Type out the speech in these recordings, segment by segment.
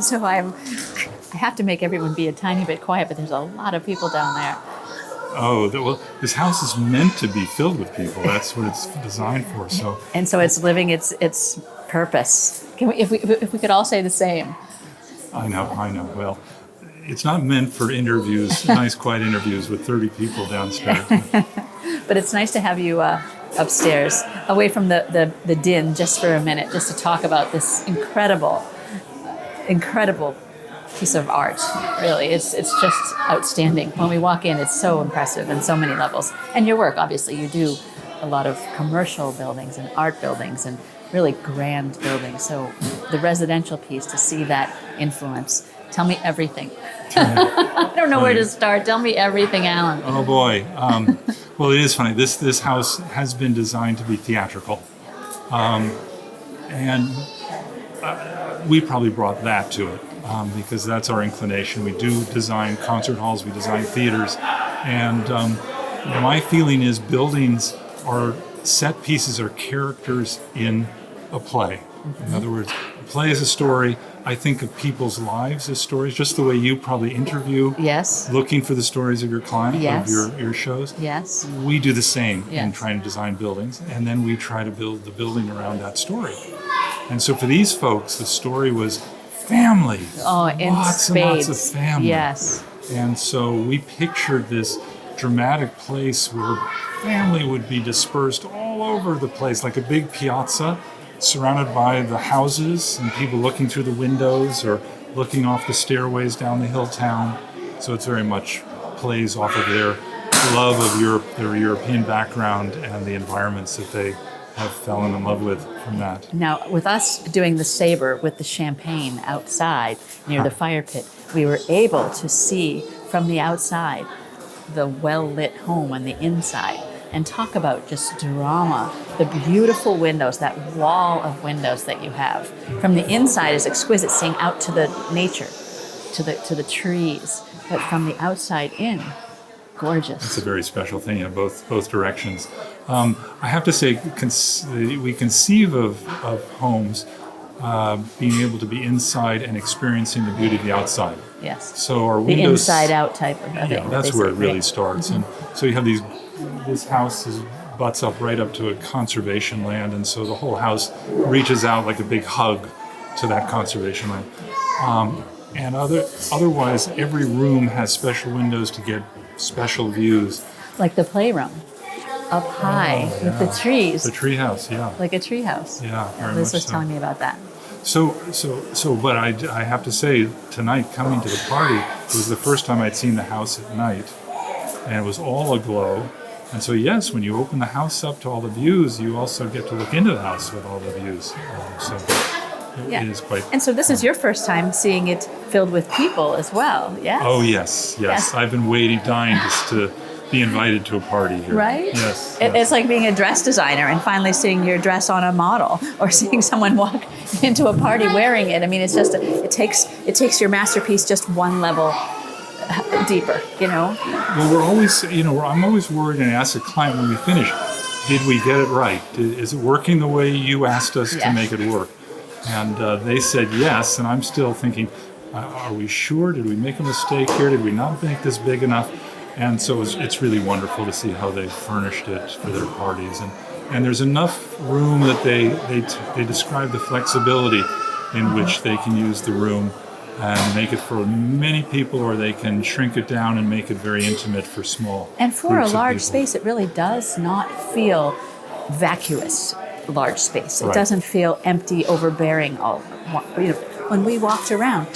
so I have to make everyone be a tiny bit quiet, but there's a lot of people down there. Oh, well, this house is meant to be filled with people. That's what it's designed for. So, and so it's living its purpose. If we could all say the same. I know. Well, it's not meant for interviews, nice quiet interviews with 30 people downstairs. But it's nice to have you upstairs, away from the din, just for a minute, just to talk about this incredible piece of art. Really, it's just outstanding. When we walk in, it's so impressive in so many levels. And your work, obviously, you do a lot of commercial buildings and art buildings and really grand buildings. So the residential piece, to see that influence. Tell me everything. I don't know where to start. Tell me everything, Alan. Oh boy. Well, it is funny. This house has been designed to be theatrical, and we probably brought that to it because that's our inclination. We do design concert halls, we design theaters, and my feeling is buildings are set pieces or characters in a play. Mm-hmm. In other words, a play is a story. I think of people's lives as stories, just the way you probably interview. Yes. Looking for the stories of your client, yes. of your shows. Yes. We do the same yes. in trying to design buildings, and then we try to build the building around that story. And so for these folks, the story was family. Oh, in lots spades. and lots of family. Yes. And so we pictured this dramatic place where family would be dispersed all over the place, like a big piazza, surrounded by the houses and people looking through the windows or looking off the stairways down the hill town. So it's very much plays off of their love of Europe, their European background, and the environments that they have fallen in love with from that. Now, with us doing the Sabre with the champagne outside near the fire pit, we were able to see from the outside the well-lit home on the inside. And talk about just drama, the beautiful windows, that wall of windows that you have. From the inside is exquisite, seeing out to the nature, to the trees. But from the outside in, gorgeous. It's a very special thing in both directions. I have to say, we conceive of homes being able to be inside and experiencing the beauty of the outside. Yes. So our the windows, inside-out type of thing. Yeah, that's where it really starts. Mm-hmm. And so you have this house butts up right up to a conservation land, and so the whole house reaches out like a big hug to that conservation land. And otherwise, every room has special windows to get special views. Like the playroom, up high with the trees. The tree house, yeah. Like a tree house. Yeah, very Liz much was telling me about that. So, but I have to say, tonight coming to the party, it was the first time I'd seen the house at night, and it was all aglow. And so, yes, when you open the house up to all the views, you also get to look into the house with all the views. So it is quite... And so this is your first time seeing it filled with people as well, yes? Oh, yes. I've been dying just to be invited to a party here. Right? Yes. It's like being a dress designer and finally seeing your dress on a model, or seeing someone walk into a party wearing it. I mean, it's just, it takes your masterpiece just one level deeper, you know? Well, we're always, I'm always worried and ask the client when we finish, did we get it right? Is it working the way you asked us to make it work? And they said yes, and I'm still thinking, are we sure? Did we make a mistake here? Did we not make this big enough? And so it's really wonderful to see how they furnished it for their parties. And there's enough room that they describe the flexibility in which they can use the room and make it for many people, or they can shrink it down and make it very intimate for small And for a large people. space, it really does not feel vacuous, large space. It Right. doesn't feel empty, overbearing. When we walked around,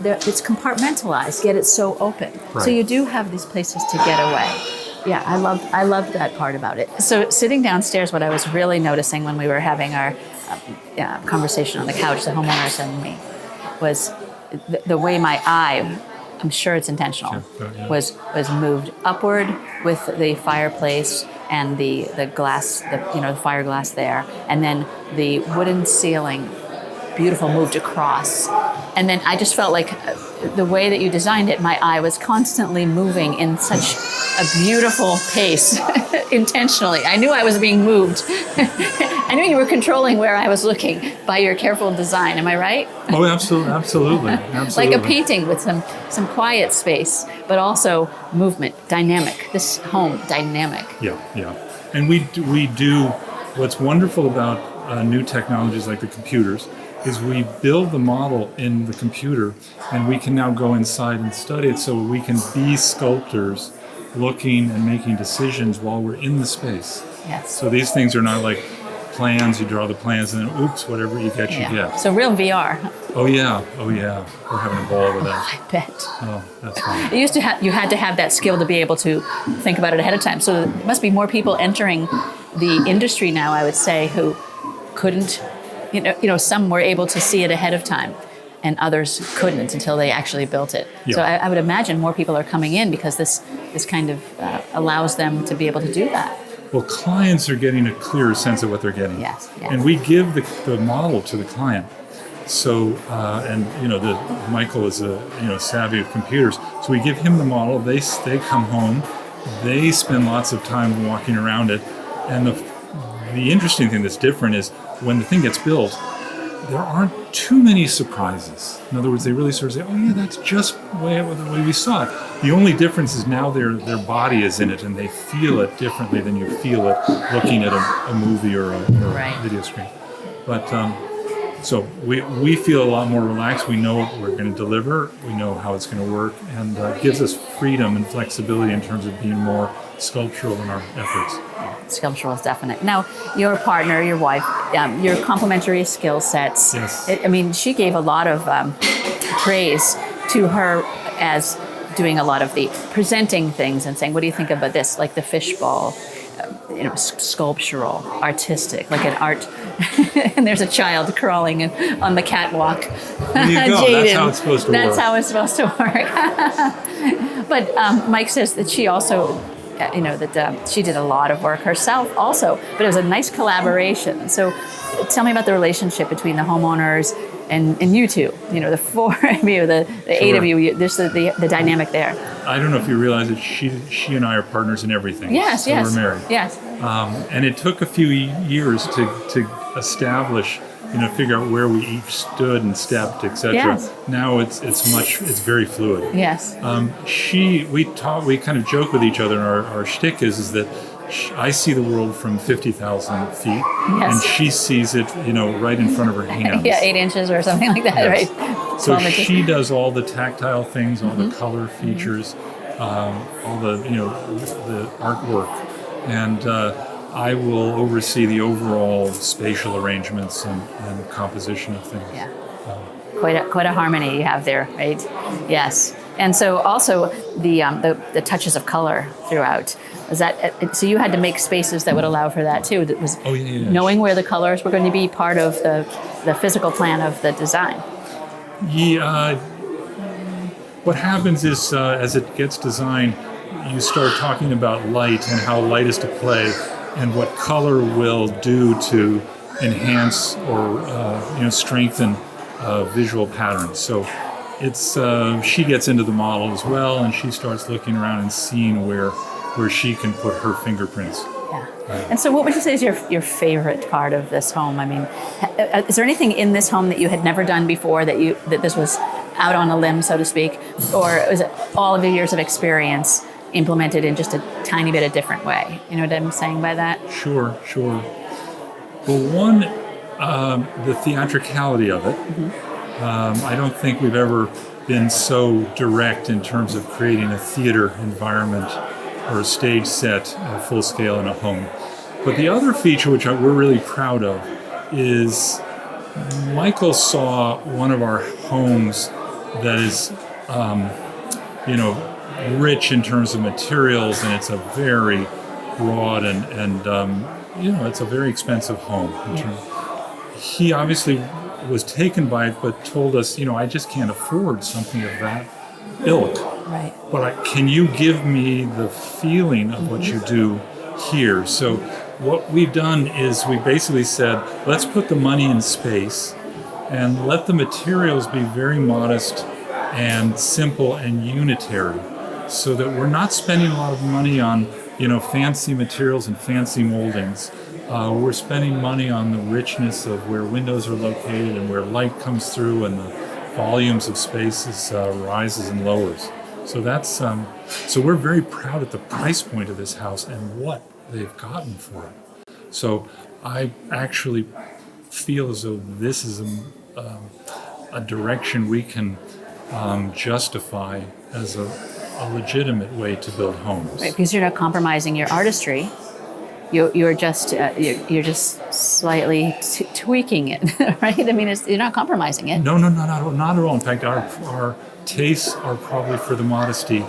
it's compartmentalized, yet it's so open. Right. So you do have these places to get away. Yeah, I loved that part about it. So sitting downstairs, what I was really noticing when we were having our conversation on the couch, the homeowners and me, was the way my eye, I'm sure it's intentional, was moved upward with the fireplace and the glass, the fire glass there, and then the wooden ceiling, beautiful, moved across. And then I just felt like the way that you designed it, my eye was constantly moving in such a beautiful pace, intentionally. I knew I was being moved. I knew you were controlling where I was looking by your careful design. Am I right? Oh, absolutely. Like a painting with some quiet space, but also movement, dynamic. This home, dynamic. Yeah. And we do what's wonderful about new technologies like the computers is we build the model in the computer, and we can now go inside and study it, so we can be sculptors looking and making decisions while we're in the space. Yes. So these things are not like plans, you draw the plans and then oops, whatever you get, you get. So real VR. Oh yeah. We're having a ball with that. I bet. Oh, that's fun. It used to you had to have that skill to be able to think about it ahead of time. So there must be more people entering the industry now, I would say, who couldn't, some were able to see it ahead of time and others couldn't until they actually built it. Yeah. So I would imagine more people are coming in because this kind of allows them to be able to do that. Well, clients are getting a clearer sense of what they're getting. Yes. And we give the model to the client. So, Michael is savvy with computers. So we give him the model. They come home. They spend lots of time walking around it. And the interesting thing that's different is when the thing gets built, there aren't too many surprises. In other words, they really sort of say, "Oh yeah, that's just the way we saw it." The only difference is now their body is in it, and they feel it differently than you feel it looking at a movie or a video screen. But so we feel a lot more relaxed. We know what we're going to deliver. We know how it's going to work, and gives us freedom and flexibility in terms of being more sculptural in our efforts. Sculptural is definite. Now, your partner, your wife, your complementary skill sets. Yes. She gave a lot of praise to her as doing a lot of the presenting things and saying, "What do you think about this?" Like the fishbowl, sculptural, artistic, like an art. And there's a child crawling on the catwalk. There you go. That's how it's supposed to work. That's how it's supposed to work. But Mike says that she also, she did a lot of work herself also, but it was a nice collaboration. So tell me about the relationship between the homeowners and you two, the four of you, the eight of you, there's the dynamic there. I don't know if you realize that she and I are partners in everything. Yes. We're married. Yes. And it took a few years to establish, figure out where we each stood and stepped, etc. Yes. Now it's very fluid. Yes. We kind of joke with each other, and our shtick is that I see the world from 50,000 feet, yes. and she sees it, right in front of her hands. Yeah, 8 inches or something like that, yes. right? So she does all the tactile things, all the color features, all the artwork, and I will oversee the overall spatial arrangements and composition of things. Yeah, quite a harmony you have there, right? Yes. And so also the touches of color throughout. Is that so? You had to make spaces that would allow for that too. That was knowing where the colors were going to be part of the physical plan of the design. Yeah. What happens is as it gets designed, you start talking about light and how light is to play, and what color will do to enhance or strengthen visual patterns. So it's she gets into the model as well, and she starts looking around and seeing where she can put her fingerprints. Yeah. And so what would you say is your favorite part of this home? I mean, is there anything in this home that you had never done before that this was out on a limb, so to speak? Or was it all of your years of experience implemented in just a tiny bit a different way? You know what I'm saying by that? Sure. Well, one, the theatricality of it. Mm-hmm. I don't think we've ever been so direct in terms of creating a theater environment or a stage set full scale in a home. But the other feature, which we're really proud of, is Michael saw one of our homes that is, rich in terms of materials, and it's a very broad and it's a very expensive home. He obviously was taken by it, but told us, I just can't afford something of that ilk. Right. But can you give me the feeling of what you do here? So what we've done is we basically said, let's put the money in space and let the materials be very modest and simple and unitary, so that we're not spending a lot of money on, fancy materials and fancy moldings. We're spending money on the richness of where windows are located and where light comes through, and the volumes of spaces rises and lowers. So that's so we're very proud at the price point of this house and what they've gotten for it. So I actually feel as though this is a direction we can justify as a legitimate way to build homes. Right, because you're not compromising your artistry. You're just slightly tweaking it, right? I mean, you're not compromising it. No, not at all. In fact, our tastes are probably for the modesty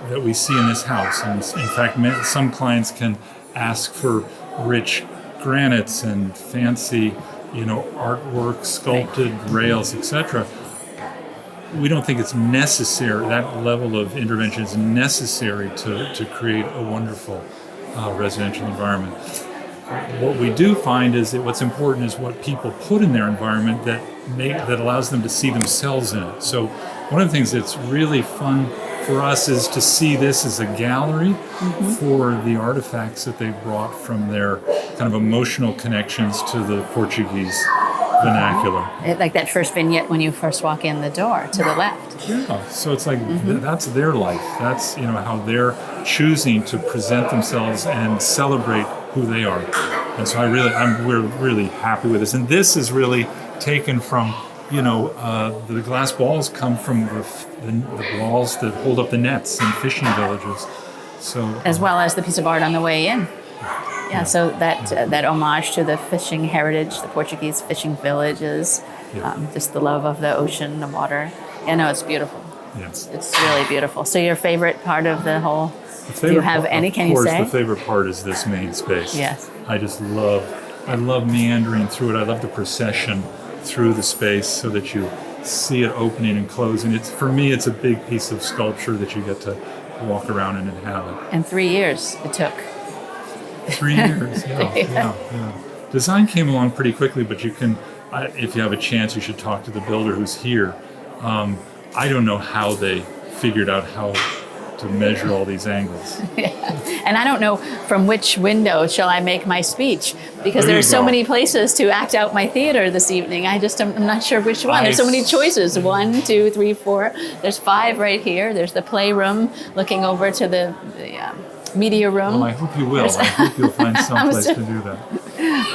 that we see in this house. And in fact, some clients can ask for rich granites and fancy, artwork, sculpted rails, etc. We don't think it's necessary. That level of intervention is necessary to create a wonderful residential environment. What we do find is that what's important is what people put in their environment that allows them to see themselves in it. So one of the things that's really fun for us is to see this as a gallery for the artifacts that they brought from their kind of emotional connections to the Portuguese vernacular. Like that first vignette when you first walk in the door to the left. Yeah, so it's like that's their life. That's how they're choosing to present themselves and celebrate who they are. And so we're really happy with this. And this is really taken from, the glass balls come from the balls that hold up the nets in fishing villages. So as well as the piece of art on the way in. Yeah, so that homage to the fishing heritage, the Portuguese fishing villages, just the love of the ocean, the water. It's beautiful. Yes. It's really beautiful. So your favorite part of the whole, do you have any, can you say? Of course, the favorite part is this main space. Yes. I love meandering through it. I love the procession through the space so that you see it opening and closing. For me, it's a big piece of sculpture that you get to walk around and inhabit. And 3 years it took. 3 years, yeah. Design came along pretty quickly, but you can, if you have a chance, you should talk to the builder who's here. I don't know how they figured out how to measure all these angles. And I don't know from which window shall I make my speech, because there are so many places to act out my theater this evening. I'm not sure which one. There's so many choices. 1, 2, 3, 4. There's 5 right here. There's the playroom looking over to the media room. Well, I hope you will. I hope you'll find some place to do that.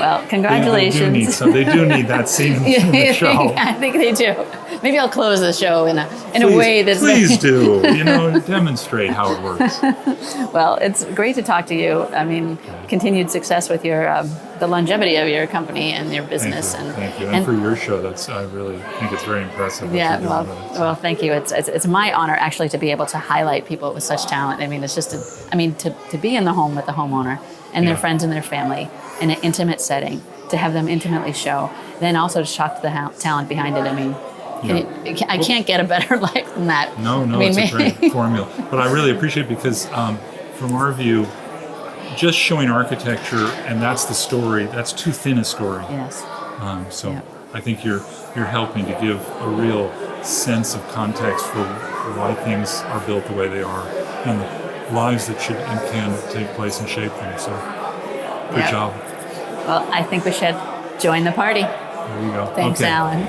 Well, congratulations. They do need that scene in the show. I think they do. Maybe I'll close the show in a way that's... Please do. Demonstrate how it works. Well, it's great to talk to you. I mean, continued success with your the longevity of your company and your business. Thank you. And for your show, I really think it's very impressive. Well, thank you. It's my honor actually to be able to highlight people with such talent. I mean, it's just to be in the home with the homeowner and their friends and their family in an intimate setting, to have them intimately show, then also to shock the talent behind it. I mean, I can't get a better life than that. No, it's a great formula. But I really appreciate it because from our view, just showing architecture and that's the story, that's too thin a story. Yes. I think you're helping to give a real sense of context for why things are built the way they are and the lives that should and can take place and shape them. So good job. Well, I think we should join the party. There you go. Thanks, okay. Alan.